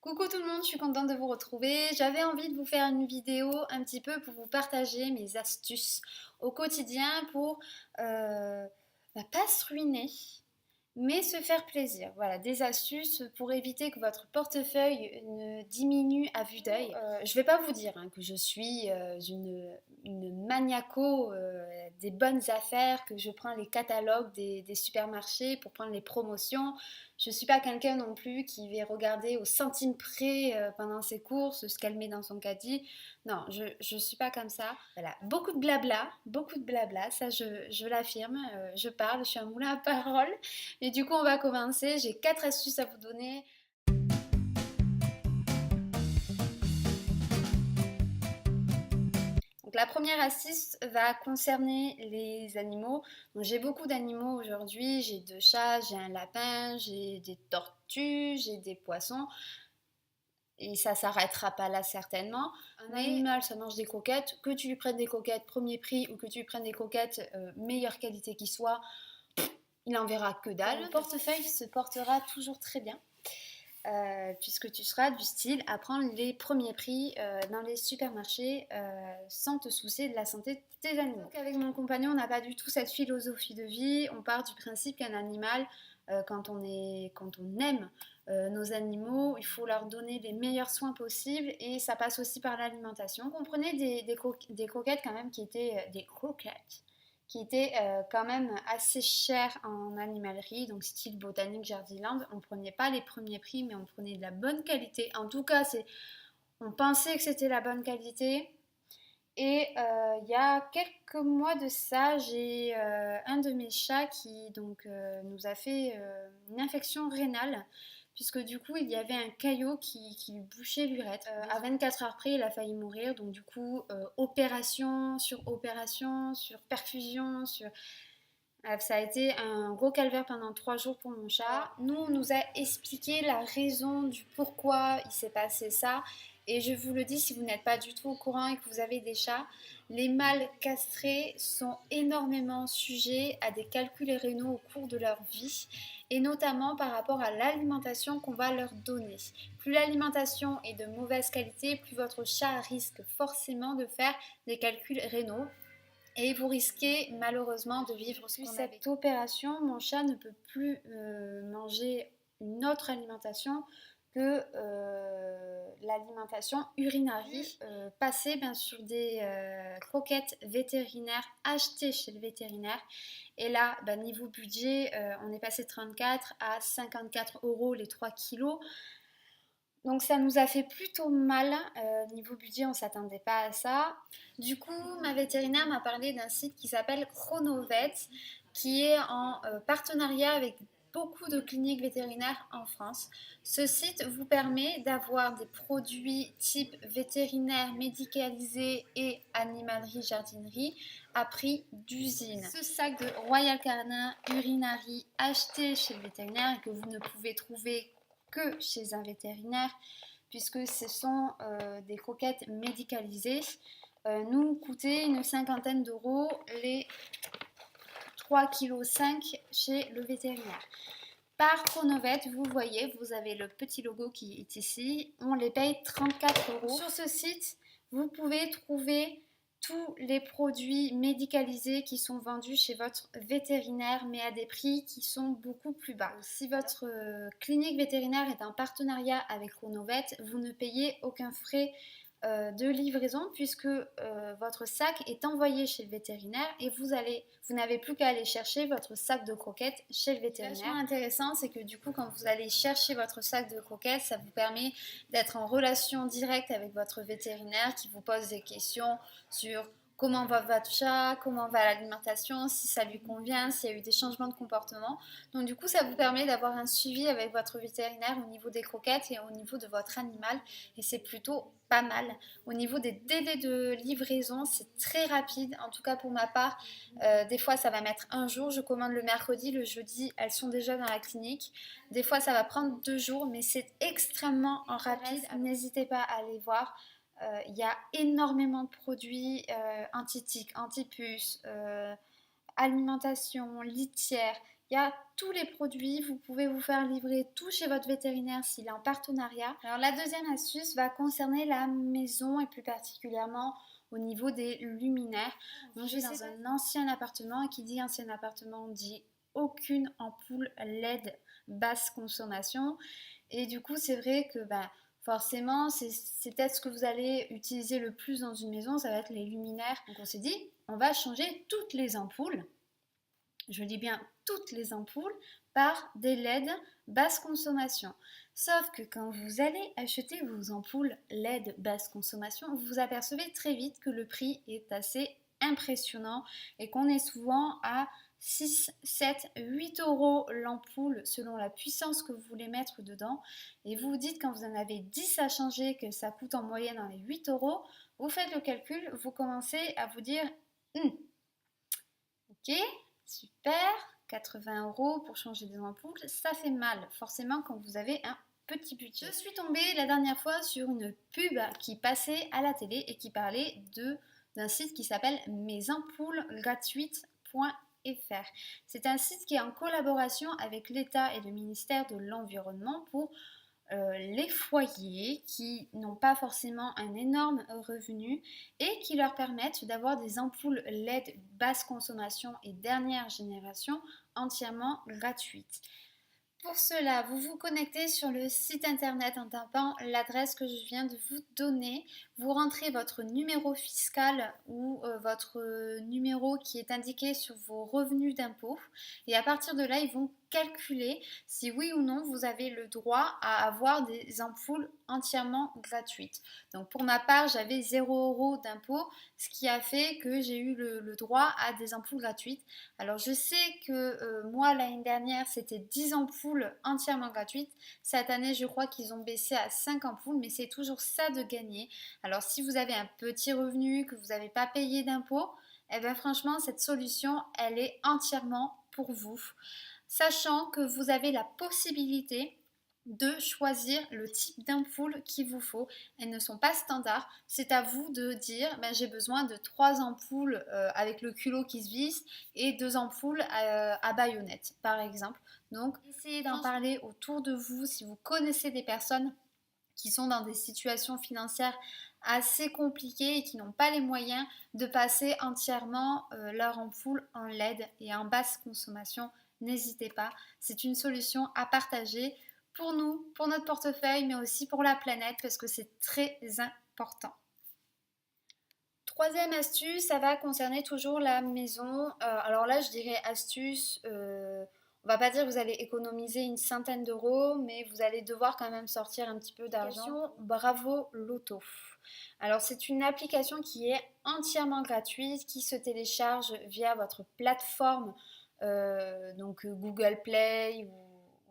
Coucou tout le monde, je suis contente de vous retrouver. J'avais envie de vous faire une vidéo un petit peu pour vous partager mes astuces au quotidien pour pas se ruiner, mais se faire plaisir. Voilà, des astuces pour éviter que votre portefeuille ne diminue à vue d'œil. Je vais pas vous dire que je suis une maniaco des bonnes affaires, que je prends les catalogues des supermarchés pour prendre les promotions. Je suis pas quelqu'un non plus qui va regarder au centime près pendant ses courses ce qu'elle met dans son caddie. Non, je suis pas comme ça. Voilà, beaucoup de blabla, ça je l'affirme. Je parle, je suis un moulin à parole. Et du coup, on va commencer. J'ai 4 astuces à vous donner. Donc, la première astuce va concerner les animaux. Donc, j'ai beaucoup d'animaux aujourd'hui. J'ai 2 chats, j'ai un lapin, j'ai des tortues, j'ai des poissons. Et ça s'arrêtera pas là certainement. Un animal, ça mange des coquettes. Que tu lui prennes des coquettes premier prix ou que tu lui prennes des coquettes meilleure qualité qui soit, il en verra que dalle. Le portefeuille se portera toujours très bien. Puisque tu seras du style à prendre les premiers prix dans les supermarchés sans te soucier de la santé de tes animaux. Donc avec mon compagnon, on n'a pas du tout cette philosophie de vie. On part du principe qu'un animal, quand on aime nos animaux, il faut leur donner les meilleurs soins possibles et ça passe aussi par l'alimentation. On prenait des coquettes quand même qui étaient des croquettes qui était quand même assez cher en animalerie, donc style Botanique Jardiland. On ne prenait pas les premiers prix, mais on prenait de la bonne qualité. En tout cas, on pensait que c'était la bonne qualité. Et il y a quelques mois de ça, j'ai un de mes chats qui nous a fait une infection rénale, puisque du coup il y avait un caillot qui lui bouchait l'urètre. À 24 heures près, il a failli mourir, donc du coup opération sur perfusion, ça a été un gros calvaire pendant 3 jours pour mon chat. Nous, on nous a expliqué la raison du pourquoi il s'est passé ça. Et je vous le dis, si vous n'êtes pas du tout au courant et que vous avez des chats, les mâles castrés sont énormément sujets à des calculs rénaux au cours de leur vie, et notamment par rapport à l'alimentation qu'on va leur donner. Plus l'alimentation est de mauvaise qualité, plus votre chat risque forcément de faire des calculs rénaux. Et vous risquez malheureusement de vivre cette opération. Mon chat ne peut plus manger une autre alimentation que l'alimentation urinarie, passée bien sûr des croquettes vétérinaires achetées chez le vétérinaire. Et là, niveau budget, on est passé de 34 à 54 euros les 3 kilos. Donc ça nous a fait plutôt mal, niveau budget on ne s'attendait pas à ça. Du coup ma vétérinaire m'a parlé d'un site qui s'appelle Chronovet, qui est en partenariat avec beaucoup de cliniques vétérinaires en France. Ce site vous permet d'avoir des produits type vétérinaire, médicalisé et animalerie, jardinerie à prix d'usine. Ce sac de Royal Canin Urinary acheté chez le vétérinaire et que vous ne pouvez trouver que chez un vétérinaire, puisque ce sont des croquettes médicalisées, nous coûtaient une cinquantaine d'euros les 3,5 kg chez le vétérinaire. Par Chronovet, vous voyez, vous avez le petit logo qui est ici, on les paye 34 euros. Sur ce site, vous pouvez trouver tous les produits médicalisés qui sont vendus chez votre vétérinaire, mais à des prix qui sont beaucoup plus bas. Si votre clinique vétérinaire est en partenariat avec Chronovet, vous ne payez aucun frais de livraison, puisque votre sac est envoyé chez le vétérinaire et vous n'avez plus qu'à aller chercher votre sac de croquettes chez le vétérinaire. Ce qui est intéressant, c'est que du coup quand vous allez chercher votre sac de croquettes, ça vous permet d'être en relation directe avec votre vétérinaire qui vous pose des questions sur comment va votre chat, comment va l'alimentation, si ça lui convient, s'il y a eu des changements de comportement. Donc du coup, ça vous permet d'avoir un suivi avec votre vétérinaire au niveau des croquettes et au niveau de votre animal. Et c'est plutôt pas mal. Au niveau des délais de livraison, c'est très rapide. En tout cas pour ma part, des fois ça va mettre un jour. Je commande le mercredi, le jeudi, elles sont déjà dans la clinique. Des fois ça va prendre 2 jours, mais c'est extrêmement rapide. N'hésitez pas à aller voir. Il y a énormément de produits anti-tiques, anti-puces, alimentation, litière. Il y a tous les produits, vous pouvez vous faire livrer tout chez votre vétérinaire s'il est en partenariat. Alors la deuxième astuce va concerner la maison et plus particulièrement au niveau des luminaires. Donc je suis dans un ancien appartement et qui dit ancien appartement dit aucune ampoule LED basse consommation. Et du coup c'est vrai que forcément c'est peut-être ce que vous allez utiliser le plus dans une maison, ça va être les luminaires. Donc on s'est dit on va changer toutes les ampoules. Je dis bien toutes les ampoules par des LED basse consommation. Sauf que quand vous allez acheter vos ampoules LED basse consommation, vous vous apercevez très vite que le prix est assez impressionnant et qu'on est souvent à 6, 7, 8 euros l'ampoule selon la puissance que vous voulez mettre dedans. Et vous vous dites quand vous en avez 10 à changer que ça coûte en moyenne dans les 8 euros, vous faites le calcul, vous commencez à vous dire ok, super, 80 euros pour changer des ampoules, ça fait mal, forcément quand vous avez un petit budget. Je suis tombée la dernière fois sur une pub qui passait à la télé et qui parlait d'un site qui s'appelle mesampoulesgratuites.fr. C'est un site qui est en collaboration avec l'État et le ministère de l'Environnement pour les foyers qui n'ont pas forcément un énorme revenu et qui leur permettent d'avoir des ampoules LED basse consommation et dernière génération entièrement gratuites. Pour cela, vous vous connectez sur le site internet en tapant l'adresse que je viens de vous donner. Vous rentrez votre numéro fiscal ou votre numéro qui est indiqué sur vos revenus d'impôt. Et à partir de là, ils vont calculer si oui ou non vous avez le droit à avoir des ampoules entièrement gratuites. Donc pour ma part, j'avais 0 € d'impôt, ce qui a fait que j'ai eu le droit à des ampoules gratuites. Alors je sais que moi l'année dernière c'était 10 ampoules entièrement gratuites. Cette année je crois qu'ils ont baissé à 5 ampoules, mais c'est toujours ça de gagner. Alors si vous avez un petit revenu, que vous n'avez pas payé d'impôt, eh bien franchement cette solution elle est entièrement pour vous. Sachant que vous avez la possibilité de choisir le type d'ampoule qu'il vous faut. Elles ne sont pas standards. C'est à vous de dire j'ai besoin de 3 ampoules avec le culot qui se visse et 2 ampoules à baïonnette par exemple. Donc essayez d'en parler autour de vous si vous connaissez des personnes qui sont dans des situations financières assez compliquées et qui n'ont pas les moyens de passer entièrement leur ampoule en LED et en basse consommation. N'hésitez pas, c'est une solution à partager pour nous, pour notre portefeuille, mais aussi pour la planète parce que c'est très important. Troisième astuce, ça va concerner toujours la maison. Alors là, je dirais astuce, on va pas dire que vous allez économiser une centaine d'euros, mais vous allez devoir quand même sortir un petit peu d'argent. Bravo Loto. Alors c'est une application qui est entièrement gratuite, qui se télécharge via votre plateforme, donc Google Play ou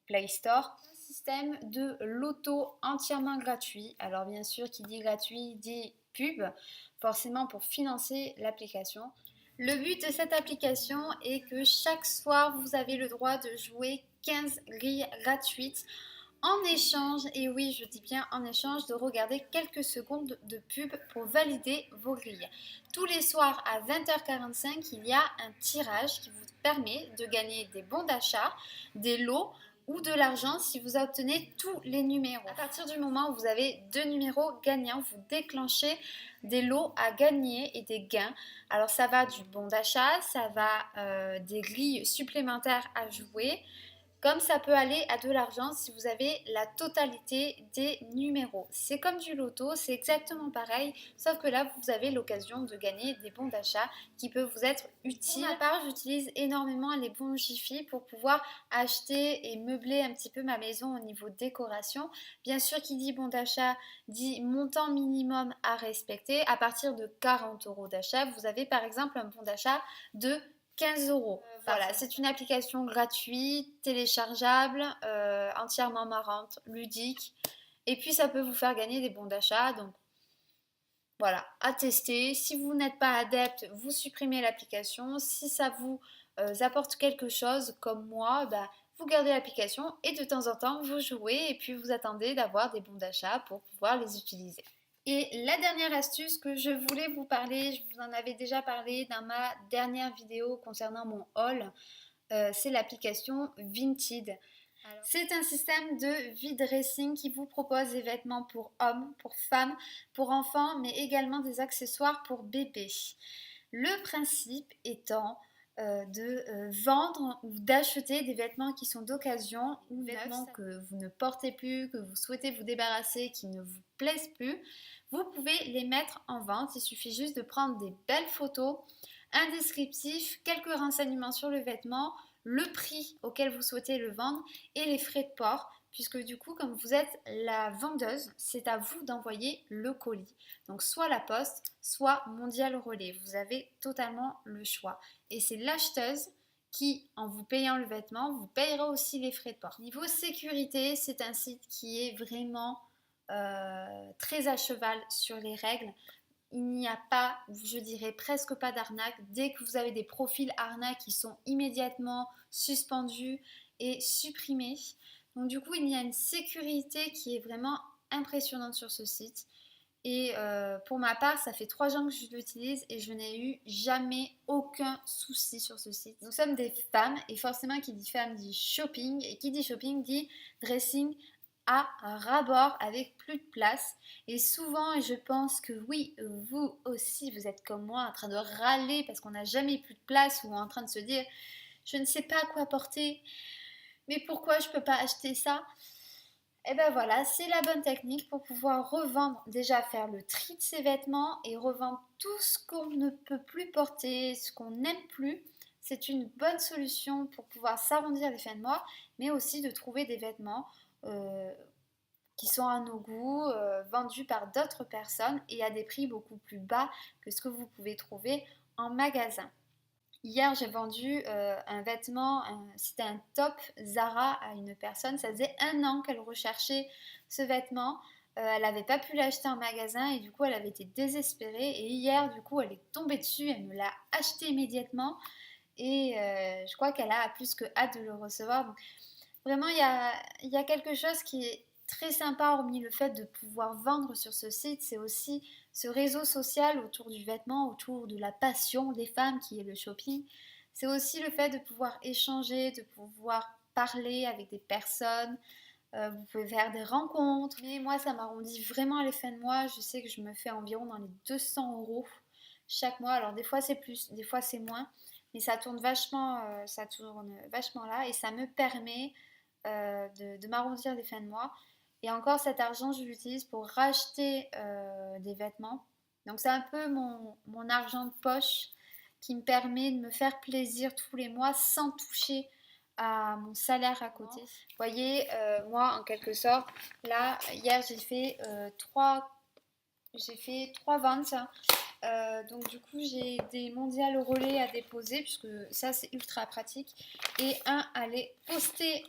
Play Store. Un système de loto entièrement gratuit. Alors bien sûr, qui dit gratuit dit pub, forcément pour financer l'application. Le but de cette application est que chaque soir, vous avez le droit de jouer 15 grilles gratuites en échange, et oui, je dis bien en échange, de regarder quelques secondes de pub pour valider vos grilles. Tous les soirs à 20h45, il y a un tirage qui vous permet de gagner des bons d'achat, des lots ou de l'argent si vous obtenez tous les numéros. À partir du moment où vous avez 2 numéros gagnants, vous déclenchez des lots à gagner et des gains. Alors ça va du bon d'achat, ça va des grilles supplémentaires à jouer, comme ça peut aller à de l'argent si vous avez la totalité des numéros. C'est comme du loto, c'est exactement pareil, sauf que là vous avez l'occasion de gagner des bons d'achat qui peuvent vous être utiles. Pour ma part, j'utilise énormément les bons Jiffy pour pouvoir acheter et meubler un petit peu ma maison au niveau décoration. Bien sûr, qui dit bon d'achat dit montant minimum à respecter. À partir de 40 € d'achat, vous avez par exemple un bon d'achat de 15 €. Voilà, c'est une application gratuite, téléchargeable, entièrement marrante, ludique. Et puis ça peut vous faire gagner des bons d'achat. Donc voilà, à tester. Si vous n'êtes pas adepte, vous supprimez l'application. Si ça vous apporte quelque chose, comme moi, vous gardez l'application et de temps en temps vous jouez et puis vous attendez d'avoir des bons d'achat pour pouvoir les utiliser. Et la dernière astuce que je voulais vous parler, je vous en avais déjà parlé dans ma dernière vidéo concernant mon haul. c'est l'application Vinted. C'est un système de vide-dressing qui vous propose des vêtements pour hommes, pour femmes, pour enfants, mais également des accessoires pour bébés. Le principe étant de vendre ou d'acheter des vêtements qui sont d'occasion ou des vêtements que vous ne portez plus, que vous souhaitez vous débarrasser, qui ne vous plaisent plus. Vous pouvez les mettre en vente. Il suffit juste de prendre des belles photos, un descriptif, quelques renseignements sur le vêtement, le prix auquel vous souhaitez le vendre et les frais de port, puisque du coup, comme vous êtes la vendeuse, c'est à vous d'envoyer le colis. Donc soit la poste, soit Mondial Relais. Vous avez totalement le choix. Et c'est l'acheteuse qui, en vous payant le vêtement, vous payera aussi les frais de port. Niveau sécurité, c'est un site qui est vraiment très à cheval sur les règles. Il n'y a pas, je dirais presque pas d'arnaque. Dès que vous avez des profils arnaques, ils sont immédiatement suspendus et supprimés. Donc du coup, il y a une sécurité qui est vraiment impressionnante sur ce site. Et pour ma part, ça fait 3 ans que je l'utilise et je n'ai eu jamais aucun souci sur ce site. Nous sommes des femmes et forcément qui dit femme dit shopping et qui dit shopping dit dressing à ras-bord avec plus de place. Et souvent, je pense que oui, vous aussi, vous êtes comme moi en train de râler parce qu'on n'a jamais plus de place ou en train de se dire je ne sais pas quoi porter, mais pourquoi je ne peux pas acheter ça? Et ben voilà, c'est la bonne technique pour pouvoir revendre, déjà faire le tri de ses vêtements et revendre tout ce qu'on ne peut plus porter, ce qu'on n'aime plus. C'est une bonne solution pour pouvoir s'arrondir les fins de mois, mais aussi de trouver des vêtements qui sont à nos goûts, vendus par d'autres personnes et à des prix beaucoup plus bas que ce que vous pouvez trouver en magasin. Hier, j'ai vendu un vêtement, c'était un top Zara à une personne. Ça faisait 1 an qu'elle recherchait ce vêtement. Elle n'avait pas pu l'acheter en magasin et du coup, elle avait été désespérée. Et hier, du coup, elle est tombée dessus. Elle me l'a acheté immédiatement. Et je crois qu'elle a plus que hâte de le recevoir. Donc, vraiment, il y a quelque chose qui est très sympa, hormis le fait de pouvoir vendre sur ce site. C'est aussi ce réseau social autour du vêtement, autour de la passion des femmes qui est le shopping. C'est aussi le fait de pouvoir échanger, de pouvoir parler avec des personnes. Vous pouvez faire des rencontres. Mais moi, ça m'arrondit vraiment les fins de mois. Je sais que je me fais environ dans les 200 € chaque mois. Alors des fois c'est plus, des fois c'est moins. Mais ça tourne vachement là et ça me permet de m'arrondir les fins de mois. Et encore cet argent, je l'utilise pour racheter des vêtements. Donc c'est un peu mon argent de poche qui me permet de me faire plaisir tous les mois sans toucher à mon salaire à côté. Vous voyez, moi en quelque sorte, là, hier j'ai fait trois ventes. Donc du coup j'ai des mondiales relais à déposer puisque ça c'est ultra pratique et un à les poster,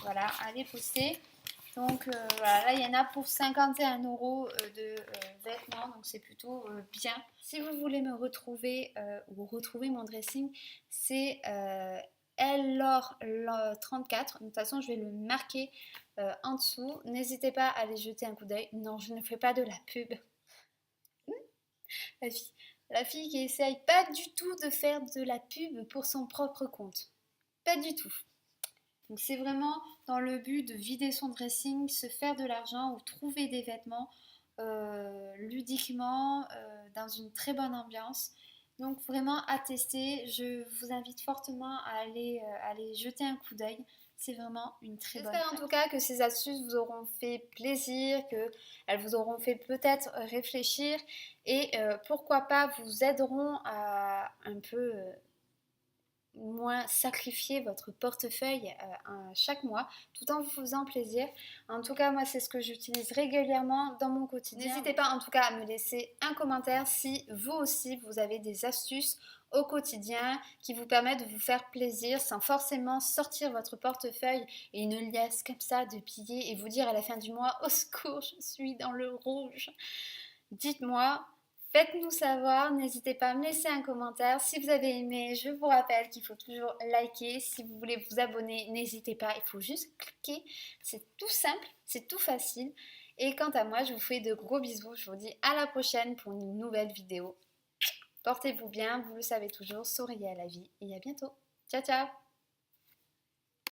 voilà, à les poster. Donc voilà, là il y en a pour 51 € de vêtements, donc c'est plutôt bien. Si vous voulez me retrouver ou retrouver mon dressing, c'est LLOR34. De toute façon, je vais le marquer en dessous. N'hésitez pas à aller jeter un coup d'œil. Non, je ne fais pas de la pub. La fille qui essaye pas du tout de faire de la pub pour son propre compte. Pas du tout. Donc c'est vraiment dans le but de vider son dressing, se faire de l'argent ou trouver des vêtements ludiquement, dans une très bonne ambiance. Donc vraiment à tester, je vous invite fortement à aller jeter un coup d'œil. C'est vraiment une très bonne. J'espère en tout cas que ces astuces vous auront fait plaisir, qu'elles vous auront fait peut-être réfléchir et pourquoi pas vous aideront à un peu moins sacrifier votre portefeuille chaque mois tout en vous faisant plaisir. En tout cas, moi, c'est ce que j'utilise régulièrement dans mon quotidien. N'hésitez pas en tout cas à me laisser un commentaire si vous aussi vous avez des astuces au quotidien qui vous permettent de vous faire plaisir sans forcément sortir votre portefeuille et une liasse comme ça de billets et vous dire à la fin du mois au secours, je suis dans le rouge. Dites-moi. Faites-nous savoir, n'hésitez pas à me laisser un commentaire. Si vous avez aimé, je vous rappelle qu'il faut toujours liker. Si vous voulez vous abonner, n'hésitez pas, il faut juste cliquer. C'est tout simple, c'est tout facile. Et quant à moi, je vous fais de gros bisous. Je vous dis à la prochaine pour une nouvelle vidéo. Portez-vous bien, vous le savez toujours, souriez à la vie et à bientôt. Ciao ciao!